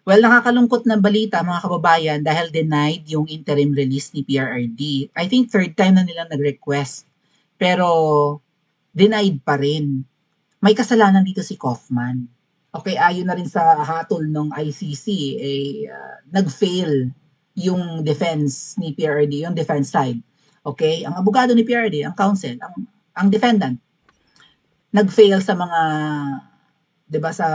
Well, nakakalungkot na balita mga kababayan dahil denied yung interim release ni PRRD. I think third time na nilang nag-request pero denied pa rin. May kasalanan dito si Kaufman. Okay, ayon na rin sa hatol ng ICC, nag-fail yung defense ni PRD, yung defense side. Okay, ang abogado ni PRD, ang counsel, ang defendant, nag-fail sa mga, 'di ba, sa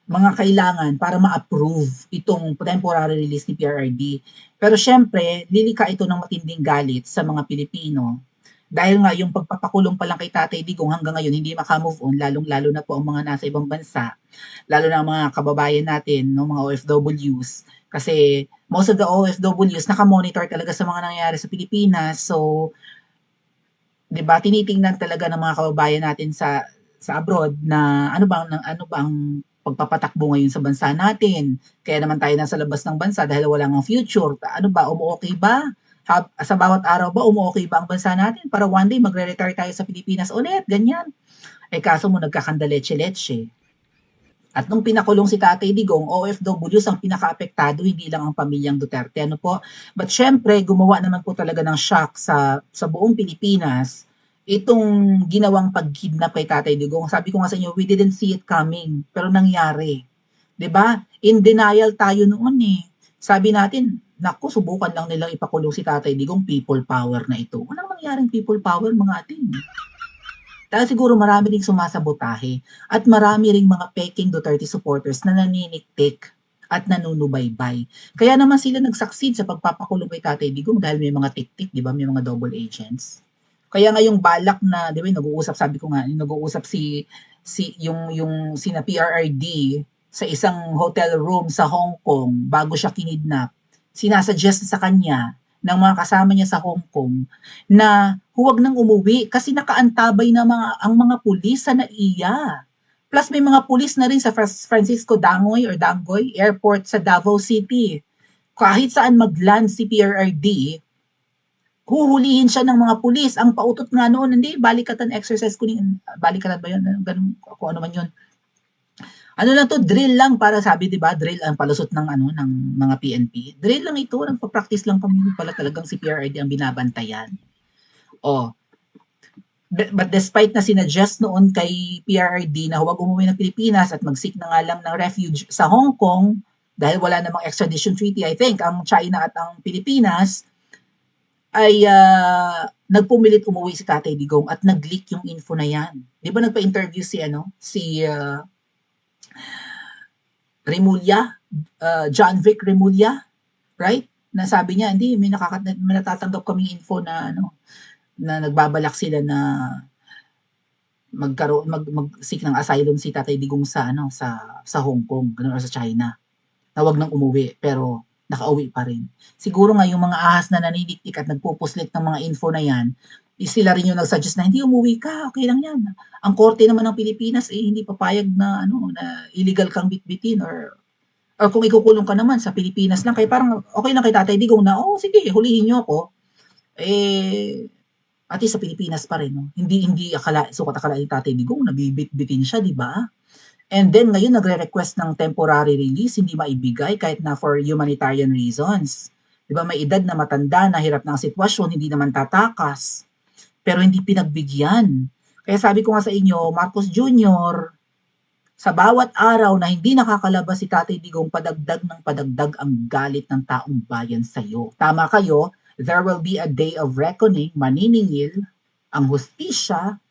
mga kailangan para ma-approve itong temporary release ni PRRD. Pero syempre, lilika ito ng matinding galit sa mga Pilipino dahil nga yung pagpapakulong pa lang kay Tatay Digong hanggang ngayon hindi maka-move on, lalong-lalo na po ang mga nasa ibang bansa, lalo na ang mga kababayan natin, no, mga OFWs. Kasi most of the OFWs naka-monitor talaga sa mga nangyayari sa Pilipinas. So, 'di ba, tinitingnan talaga ng mga kababayan natin sa abroad na ano ba ang pagpapatakbo ngayon sa bansa natin. Kaya naman tayo nasa labas ng bansa dahil wala ngang future. Ano ba, umu-okay ba? Sa bawat araw ba, umu-okay ba ang bansa natin para one day magre-retire tayo sa Pilipinas ulit, ganyan. Eh kaso mo nagkakandaleche-leche. At nung pinakulong si Tatay Digong, OFWs ang pinaka-apektado, hindi lang ang pamilyang Duterte. Ano po? But syempre, gumawa naman po talaga ng shock sa buong Pilipinas itong ginawang pag-kidnap kay Tatay Digong. Sabi ko nga sa inyo, we didn't see it coming, pero nangyari. 'Di ba? In denial tayo noon eh. Sabi natin, naku, subukan lang nilang ipakulong si Tatay Digong, people power na ito. Walang mangyaring people power mga ating. Dahil siguro marami ring sumasabotahe at marami ring mga peking Duterte supporters na naniniktik at nanunubaybay. Kaya naman sila nag-succeed sa pagpapakulong kay Tatay Digong dahil may mga tiktik, di ba? May mga double agents. Kaya nga yung balak na, di ba, nag-uusap, sabi ko nga, nag-uusap yung sina PRRD sa isang hotel room sa Hong Kong bago siya kinidnap. Sinasuggest sa kanya ng mga kasama niya sa Hong Kong na huwag nang umuwi kasi nakaantabay na ang mga pulis sa NAIA. Plus may mga pulis na rin sa Francisco Dangoy or Dangoy Airport sa Davao City. Kahit saan mag-land si PRRD, huhulihin siya ng mga pulis. Ang pautot nga noon, hindi, balikatan exercise ko balikatan ba yun? Ganun, kung ano man yun. Ano lang to, drill lang para sabi, 'di ba? Drill ang palusot ng ng mga PNP. Drill lang ito, nagpa-practice lang kami pala talagang si PRRD ang binabantayan. Oh, but despite na sinuggest noon kay PRRD na huwag umuwi ng Pilipinas at mag-seek na nga lang ng refuge sa Hong Kong dahil wala namang extradition treaty, I think, ang China at ang Pilipinas, ay nagpumilit umuwi si Tatay Digong at nag-leak yung info na yan. Di ba nagpa-interview si Remulla, John Vic Remulla, right? Na sabi niya, hindi, may natatanggap kaming info na na nagbabalak sila na mag-seek ng asylum si Tatay Digong sa Hong Kong, ganun, or sa China. Na wag nang umuwi, pero nakauwi pa rin. Siguro nga yung mga ahas na naniniktik at nagpupuslit ng mga info na yan, sila rin yung nag-suggest na hindi umuwi ka, okay lang yan. Ang korte naman ng Pilipinas hindi papayag na na illegal kang bitbitin or kung ikukulong ka naman sa Pilipinas lang, kaya parang okay lang kay Tatay Digong na, oh sige, hulihin niyo ako. At least sa Pilipinas pa rin, no? Hindi sukat akala ni Tatay Digong na bibit-bitin siya, di ba? And then ngayon nagre-request ng temporary release, hindi maibigay kahit na for humanitarian reasons. Di ba, may edad na matanda, na hirap ng sitwasyon, hindi naman tatakas. Pero hindi pinagbigyan. Kaya sabi ko nga sa inyo, Marcos Jr., sa bawat araw na hindi nakakalabas si Tatay Digong, padagdag ng padagdag ang galit ng taong bayan sa iyo. Tama kayo, there will be a day of reckoning, maniningil, ang hustisya,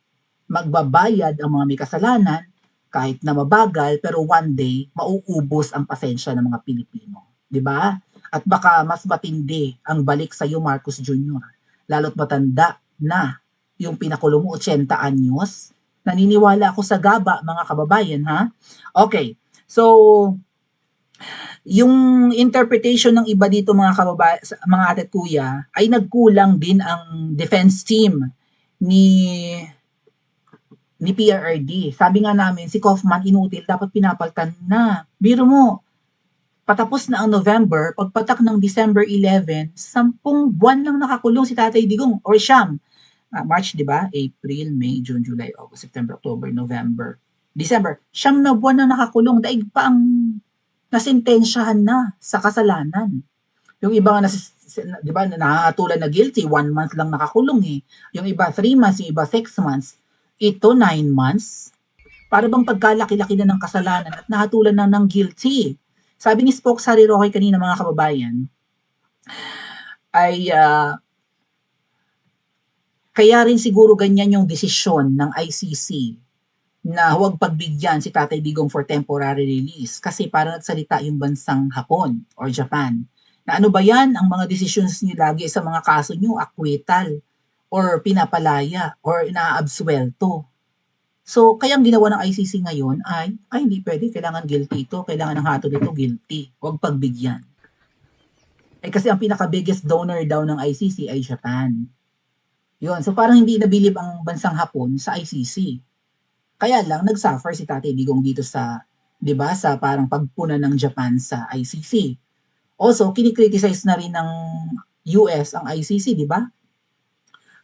magbabayad ang mga may kasalanan, kahit na mabagal, pero one day, mauubos ang pasensya ng mga Pilipino. 'Di ba? At baka mas matindi ang balik sa iyo, Marcos Jr. Lalo't matanda na yung pinakulong mo, 80 anyos. Naniniwala ako sa gaba, mga kababayan, ha? Okay. So, yung interpretation ng iba dito, mga ate at kuya, ay nagkulang din ang defense team ni PRRD. Sabi nga namin, si Kaufman inutil, dapat pinapaltan na. Biro mo, patapos na ang November, pagpatak ng December 11, 10 buwan lang nakakulong si Tatay Digong, or siyam. March, di ba? April, May, June, July, August, September, October, November, December. Siyam na buwan na nakakulong. Daig pa ang nasintensyahan na sa kasalanan. Yung iba nga 'di ba nahahatulan na guilty, 1 month lang nakakulong eh. Yung iba 3 months, yung iba 6 months. Ito 9 months. Para bang pagkalaki-laki na ng kasalanan at nahatulan na ng guilty. Sabi ni Spoke Sari Roque kanina mga kababayan, ay kaya rin siguro ganyan yung desisyon ng ICC na huwag pagbigyan si Tatay Digong for temporary release kasi parang nagsalita yung bansang Hapon or Japan na ano ba yan, ang mga decisions niyo lagi sa mga kaso niyo acquittal or pinapalaya or inaabsuelto. So, kaya ang ginawa ng ICC ngayon ay hindi pwede, kailangan guilty ito, kailangan ng hatol ito guilty, huwag pagbigyan. Kasi ang pinaka-biggest donor daw ng ICC ay Japan. Yun, so parang hindi nabilib ang bansang Hapon sa ICC. Kaya lang nagsuffer si Tatay Digong dito sa, 'di ba, sa parang pagpuna ng Japan sa ICC. Also, kinikriticize na rin ng US ang ICC, 'di ba?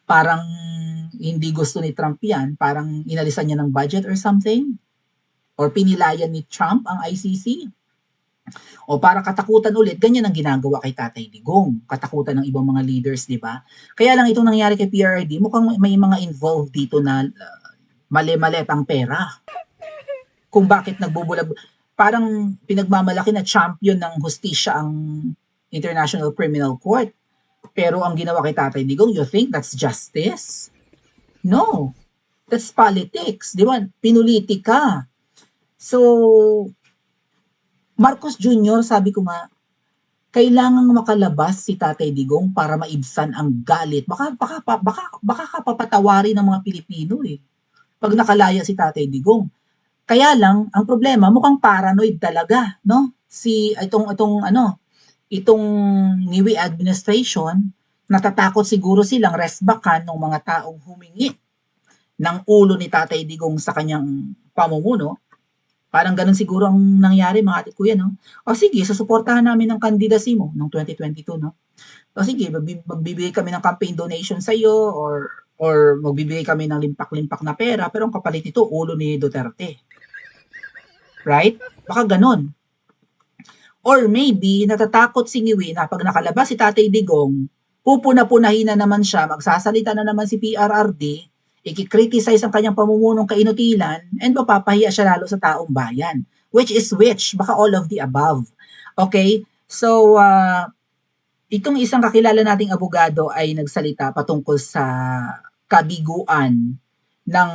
Parang hindi gusto ni Trump 'yan, parang inalisan niya ng budget or something or pinilayan ni Trump ang ICC. O para katakutan ulit, ganyan ang ginagawa kay Tatay Digong. Katakutan ng ibang mga leaders, 'di ba? Kaya lang itong nangyari kay PRRD, mukhang may mga involved dito na mali-mali ang pera. Kung bakit nagbubulag, parang pinagmamalaki na champion ng hustisya ang International Criminal Court. Pero ang ginawa kay Tatay Digong, you think that's justice? No. That's politics, di ba? Pinulitika. So, Marcos Jr., sabi ko nga, kailangang makalabas si Tatay Digong para maibsan ang galit. Baka kapapatawarin ng mga Pilipino eh. Pag nakalaya si Tatay Digong. Kaya lang, ang problema, mukhang paranoid talaga, no? Itong Niwi administration, natatakot siguro silang resbakan ng mga taong humingi ng ulo ni Tatay Digong sa kanyang pamumuno. Parang ganun siguro ang nangyari mga ate kuya, no? O sige, susuportahan namin ang candidacy mo noong 2022, no? O sige, magbibigay kami ng campaign donation sa iyo or magbibigay kami ng limpak-limpak na pera pero ang kapalit nito ulo ni Duterte. Right? Baka ganun. Or maybe natatakot si Ngiwi na pag nakalabas si Tatay Digong, pupuna-punahin na naman siya, magsasalita na naman si PRRD, i-criticize ang kanyang pamumunong kainutilan, and mapapahiya siya lalo sa taong bayan. Which is which? Baka all of the above. Okay? So, itong isang kakilala nating abogado ay nagsalita patungkol sa kabiguan ng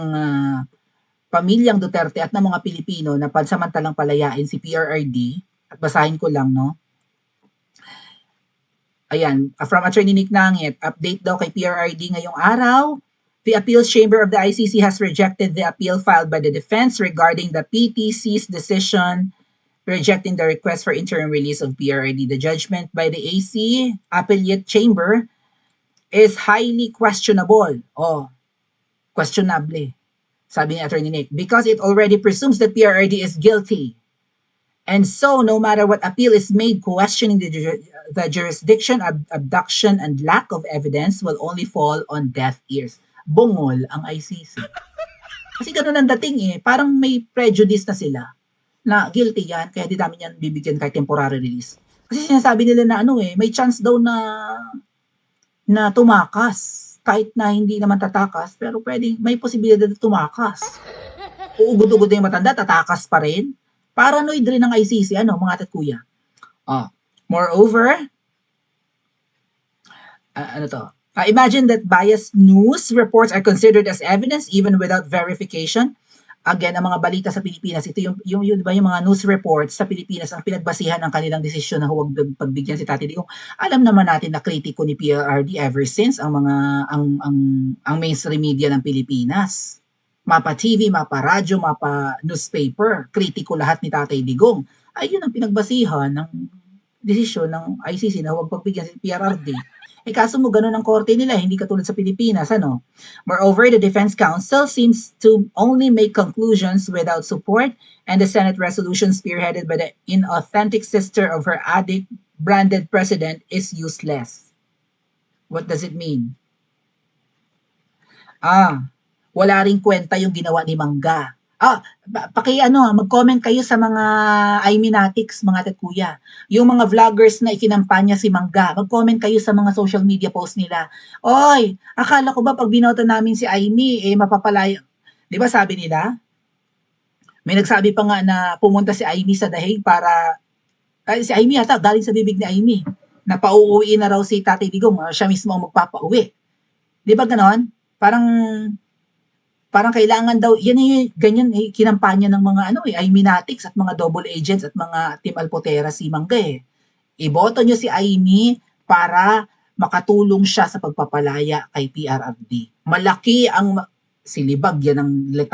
pamilyang Duterte at ng mga Pilipino na pansamantalang palayain si PRRD. At basahin ko lang, no? Ayan, from Attorney Nick Nangit, update daw kay PRRD ngayong araw. The Appeals Chamber of the ICC has rejected the appeal filed by the defense regarding the PTC's decision rejecting the request for interim release of PRRD. The judgment by the AC Appellate Chamber is highly questionable. Questionable. Sabi ni Attorney Nick, because it already presumes that PRRD is guilty. And so, no matter what appeal is made questioning the jurisdiction, abduction, and lack of evidence will only fall on deaf ears. Bungol ang ICC. Kasi ganun ang dating eh. Parang may prejudice na sila na guilty yan, kaya di namin yan bibigyan kahit temporary release. Kasi sinasabi nila na may chance daw na tumakas. Kahit na hindi naman tatakas, pero pwedeng may posibilidad na tumakas. Uugod-ugod na yung matanda, tatakas pa rin. Paranoid rin ng ICC, mga tat kuya. Moreover, imagine that biased news reports are considered as evidence even without verification. Again, ang mga balita sa Pilipinas, ito yung mga news reports sa Pilipinas ang pinagbasihan ng kanilang desisyon na huwag pagbigyan si Tatay Digong. Alam naman natin na kritiko ni PRRD ever since ang mainstream media ng Pilipinas. Mapa TV, mapa radyo, mapa newspaper, kritiko lahat ni Tatay Digong. Ayun ang pinagbasihan ng desisyon ng ICC na huwag pagbigyan si PRRD. Kaso mo ganun ang korte nila, hindi katulad sa Pilipinas, Moreover, the defense counsel seems to only make conclusions without support, and the Senate resolution spearheaded by the inauthentic sister of her addict-branded president is useless. What does it mean? Wala ring kwenta yung ginawa ni Mangga. Mag-comment kayo sa mga Iminatics, mga ate at kuya. Yung mga vloggers na ikinampanya si Mangga, mag-comment kayo sa mga social media post nila. Oy, akala ko ba pag binoto namin si Aimee, mapapalaya. Di ba sabi nila? May nagsabi pa nga na pumunta si Aimee sa Dahig para, si Aimee ata, galing sa bibig ni Aimee, na pauuwiin na raw si Tatay Digong, siya mismo ang magpapauwi. Di ba ganon? Parang kailangan daw, yan ganyan kinampanya ng mga Iminatics at mga double agents at mga Team Alpotera si Mangga Iboto nyo si Aimee para makatulong siya sa pagpapalaya kay PRRD. Malaki ang silibag yan ang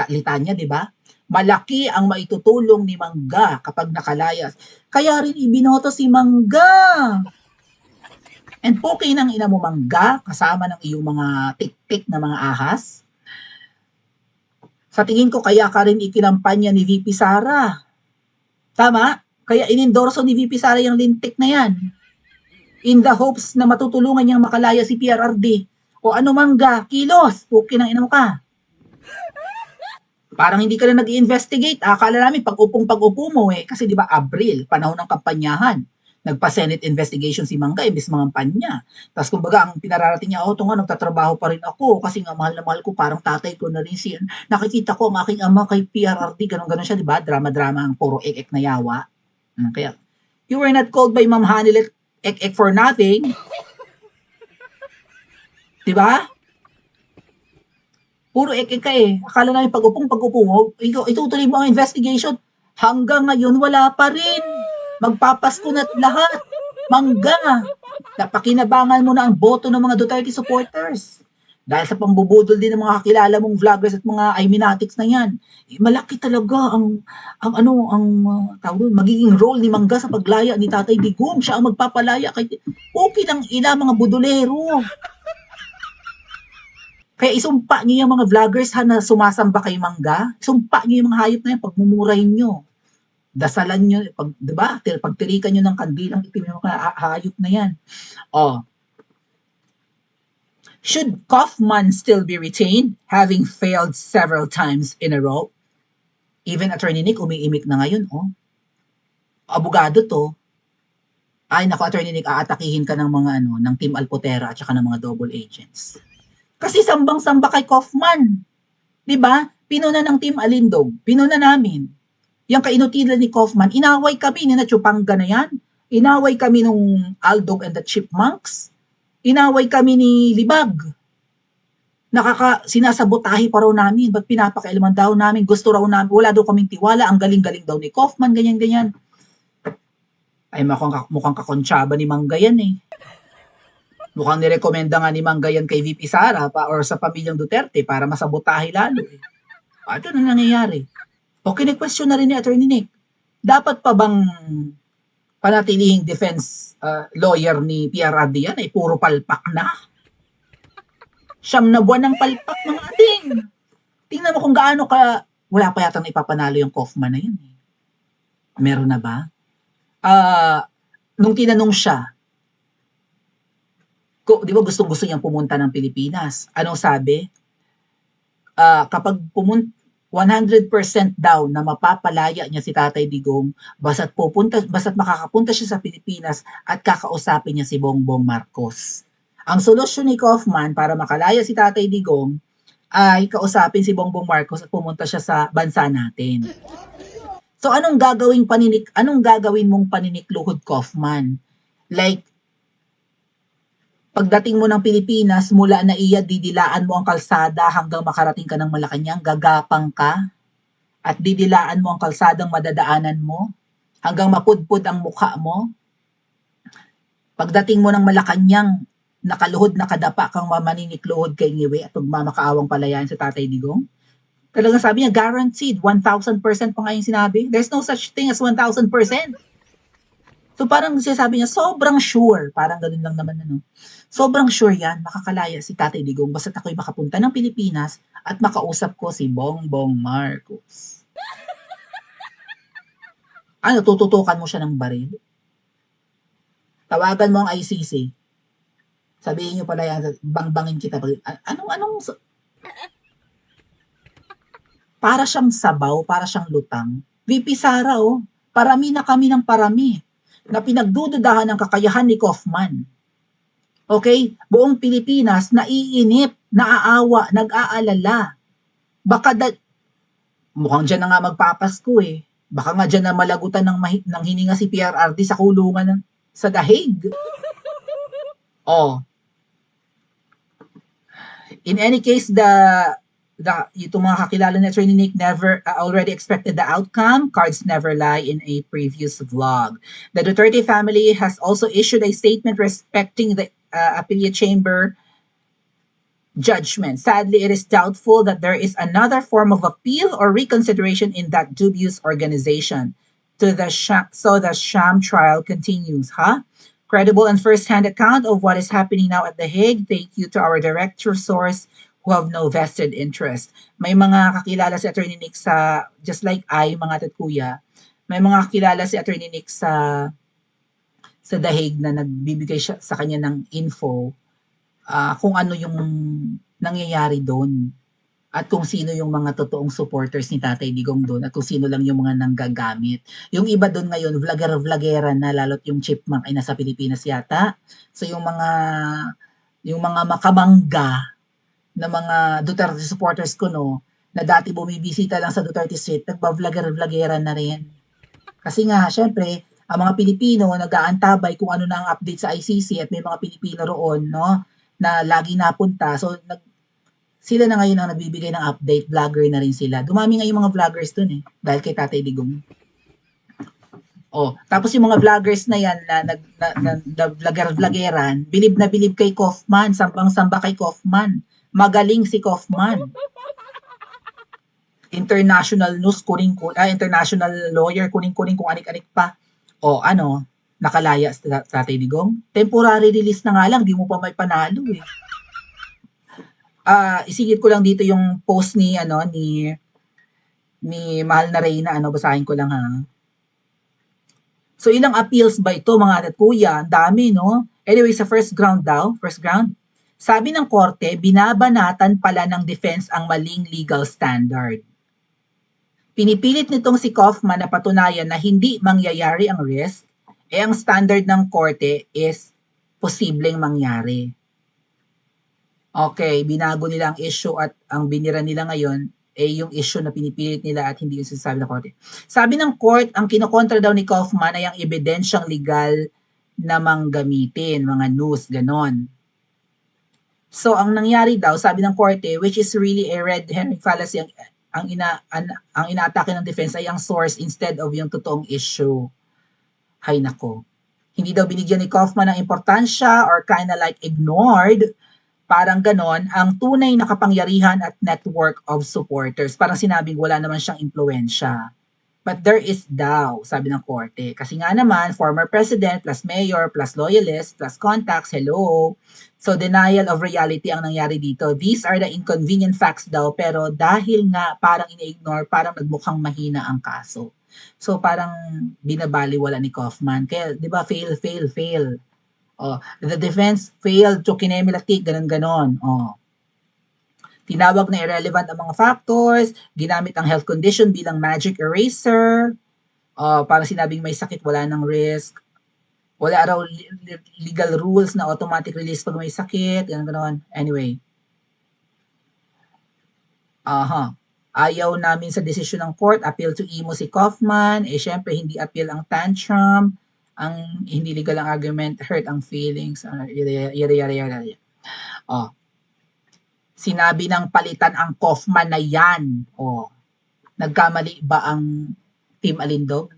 litanya, di ba? Malaki ang maitutulong ni Mangga kapag nakalaya. Kaya rin ibinoto si Mangga. And okay ng ina mo Mangga, kasama ng iyong mga tik-tik na mga ahas. Sa tingin ko, kaya ka rin ikinampanya ni VP Sara. Tama? Kaya inendorso ni VP Sara yung lintik na yan. In the hopes na matutulungan niyang makalaya si PRRD. O ano Mangga, kilos, pukin ang ina mo ka. Parang hindi ka na nag-investigate. Akala namin pag-upo mo kasi di ba Abril, panahon ng kampanyahan. Nagpa-Senate investigation si Mangga, imbis mga kampanya. Tapos kumbaga, ang pinararating niya, nagtatrabaho pa rin ako kasi nga mahal na mahal ko, parang tatay ko na rin siya. Nakikita ko ang aking ama kay PRRD, ganun-ganun siya, di ba? Drama-drama, ang puro ek-ek na yawa. Kaya, you were not called by Ma'am Hanilet ek-ek for nothing. Di ba? Puro ek-ek ka Akala namin pag-upo mo, itutuloy mo ang investigation. Hanggang ngayon, wala pa rin. Magpapasko na't lahat. Mangga. Napakinabangan mo na ang boto ng mga Duterte supporters. Dahil sa pambubudol din ng mga kakilala mong vloggers at mga Iminatics na yan. Malaki talaga ang magiging role ni Mangga sa paglaya ni Tatay Digong. Siya ang magpapalaya kay okay ng ina mga budolero. Kaya isumpa niyo yung mga vloggers na sumasamba kay Mangga. Isumpa niyo yung mga hayop na yan, pagmumurahin niyo. Dasalan nyo, diba? Pagtirikan nyo ng kandilang itim yung hayop na yan. Should Kaufman still be retained, having failed several times in a row? Even Attorney Nick, umiimik na ngayon, Abogado to. Ay, naku, Attorney Nick, aatakihin ka ng mga ng Team Alpotera at saka ng mga double agents. Kasi sambang-samba kay Kaufman. Diba? Pinuna ng Team Alindog. Pinuna namin. Yung kainutilan ni Kaufman, inaway kami ni Nachupanga na yan. Inaway kami nung Aldog and the Chipmunks. Inaway kami ni Libag. Sinasabotahe pa raw namin. Ba't pinapakailaman daw namin? Gusto raw namin. Wala daw kaming tiwala. Ang galing-galing daw ni Kaufman. Ganyan-ganyan. Ay, mukhang kakonsyaba ni Mangga yan Mukhang nirekomenda nga ni Mangga yan kay VP Sara or sa pamilyang Duterte para masabotahe lalo Ano na nangyayari? O kine-question na rin ni Attorney Nick, dapat pa bang panatilihing defense lawyer ni PRRD yan ay puro palpak na? 9 na buwan ng palpak mga ating. Tingnan mo kung gaano wala pa yata na ipapanalo yung Kaufman na yun. Meron na ba? Nung tinanong siya, di ba gustong-gusto niyang pumunta ng Pilipinas? Anong sabi? Kapag 100% daw na mapapalaya niya si Tatay Digong basta't makakapunta siya sa Pilipinas at kakausapin niya si Bongbong Marcos. Ang solusyon ni Kaufman para makalaya si Tatay Digong ay kausapin si Bongbong Marcos at pumunta siya sa bansa natin. So anong gagawin mong paninikluhod, Kaufman? Like, pagdating mo ng Pilipinas, mula na didilaan mo ang kalsada hanggang makarating ka ng Malacanang, gagapang ka at didilaan mo ang kalsadang madadaanan mo hanggang mapudpud ang mukha mo. Pagdating mo ng Malacanang, nakaluhod, nakadapa kang mamaninikluhod kay Ngiwi at magmamakaawang palayan sa Tatay Digong. Talagang sabi niya, guaranteed, 1,000% pa nga yung sinabi. There's no such thing as 1,000%. So parang sinasabi niya, sobrang sure, parang ganun lang naman sobrang sure yan, makakalaya si Tatay Digong basta ako'y makapunta ng Pilipinas at makausap ko si Bongbong Marcos. Tututukan mo siya ng baril? Tawagan mo ang ICC. Sabihin niyo pala yan, bangbangin kita. Anong para siyang sabaw, para siyang lutang. VP Sara, parami na kami ng parami na pinagdududahan ng kakayahan ni Kaufman. Okay? Buong Pilipinas naiinip, naaawa, nag-aalala. Baka mukhang dyan na nga magpapasko eh. Baka nga dyan na malagutan ng hininga si PRRD sa kulungan sa Dahig. In any case, itong mga kakilala ni Attorney Nick never already expected the outcome. Cards never lie in a previous vlog. The Duterte family has also issued a statement respecting the appellate chamber judgment. Sadly, it is doubtful that there is another form of appeal or reconsideration in that dubious organization. So the sham trial continues, Credible and first-hand account of what is happening now at The Hague. Thank you to our director source who have no vested interest. May mga kakilala si Attorney Nick sa, just like mga tatkuya, may mga kakilala si Attorney Nick sa The Hague na nagbibigay siya sa kanya ng info kung ano yung nangyayari doon at kung sino yung mga totoong supporters ni Tatay Digong doon at kung sino lang yung mga nanggagamit. Yung iba doon ngayon, vlogger-vloggera na, lalo't yung Chipmunk ay nasa Pilipinas yata. So yung mga makamangga na mga Duterte supporters ko, na dati bumibisita lang sa Duterte Street, nagba-vlogger-vloggera na rin. Kasi nga, syempre, ang mga Pilipino nag-aantabay kung ano na ang update sa ICC at may mga Pilipino roon, na lagi napunta. So, sila na ngayon ang nagbibigay ng update, vlogger na rin sila. Dumami nga yung mga vloggers dun dahil kay Tatay Digong. Tapos yung mga vloggers na yan na vlogger-vloggeran, bilib na bilib kay Kaufman, sambang-samba kay Kaufman. Magaling si Kaufman. International news, international lawyer, kuning-kuning kung anik-anik pa. Nakalaya sa Tatay Digong. Temporary release na nga lang, di mo pa may panalo eh. Isigit ko lang dito yung post ni Mahal na Reyna, basahin ko lang So ilang appeals ba ito mga tatkuya? Ang dami, Anyway, sa first ground, sabi ng korte, binabanatan pala ng defense ang maling legal standard. Pinipilit nitong si Kaufman na patunayan na hindi mangyayari ang risk, ang standard ng korte is posibleng mangyari. Okay, binago nila ang issue at ang binira nila ngayon yung issue na pinipilit nila at hindi yung sinasabi ng korte. Sabi ng court, ang kinokontra daw ni Kaufman ay ang ebidensyang legal na manggamitin, mga news, ganon. So, ang nangyari daw, sabi ng korte, which is really a red herring fallacy, ang inaatake ng defense ay ang source instead of yung totoong issue. Hay nako. Hindi daw binigyan ni Kaufman ng importansya or kinda like ignored, parang ganon, ang tunay na kapangyarihan at network of supporters. Parang sinabing wala naman siyang impluensya. But there is daw, sabi ng korte. Kasi nga naman, former president plus mayor plus loyalist plus contacts, hello. So denial of reality ang nangyari dito. These are the inconvenient facts daw, pero dahil nga parang ini-ignore, parang nagmukhang mahina ang kaso. So parang binabaliwala ni Kaufman. Kaya, di ba, fail. The defense failed to kinemilatik, ganon. Tinawag na irrelevant ang mga factors, ginamit ang health condition bilang magic eraser, parang sinabing may sakit, wala ng risk, wala raw legal rules na automatic release pag may sakit, ganon. Anyway. Ayaw namin sa desisyon ng court, appeal to imo si Kaufman, syempre hindi appeal ang tantrum, ang hindi legal ang argument, hurt ang feelings, yada. Sinabi ng palitan ang Kaufman na yan. Nagkamali ba ang Team Alindog?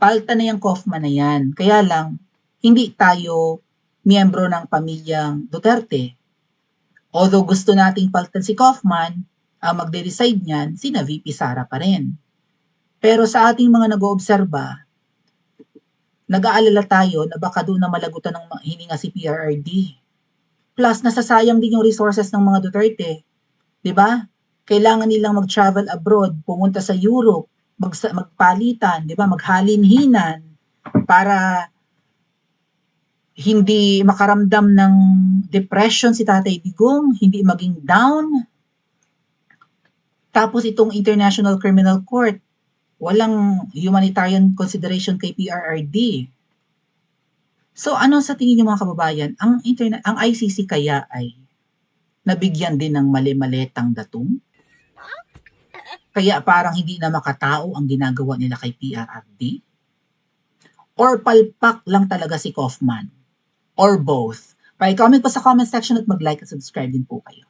Palitan na yung Kaufman na yan. Kaya lang, hindi tayo miyembro ng pamilyang Duterte. Although gusto nating palitan si Kaufman, ang magde-decide niyan, sina VP Sara pa rin. Pero sa ating mga nag-oobserba, nag-aalala tayo na baka doon na malagutan ng hininga si PRRD. Plus, nasasayang din yung resources ng mga Duterte. Diba? Kailangan nilang mag-travel abroad, pumunta sa Europe, magpalitan, diba? Maghalinhinan para hindi makaramdam ng depression si Tatay Digong, hindi maging down. Tapos itong International Criminal Court, walang humanitarian consideration kay PRRD. So ano sa tingin niyo mga kababayan, ang ICC kaya ay nabigyan din ng mali-maletang datum? Kaya parang hindi na makatao ang ginagawa nila kay PRRD? Or palpak lang talaga si Kaufman? Or both? Pa-comment po sa comment section at mag-like at subscribe din po kayo.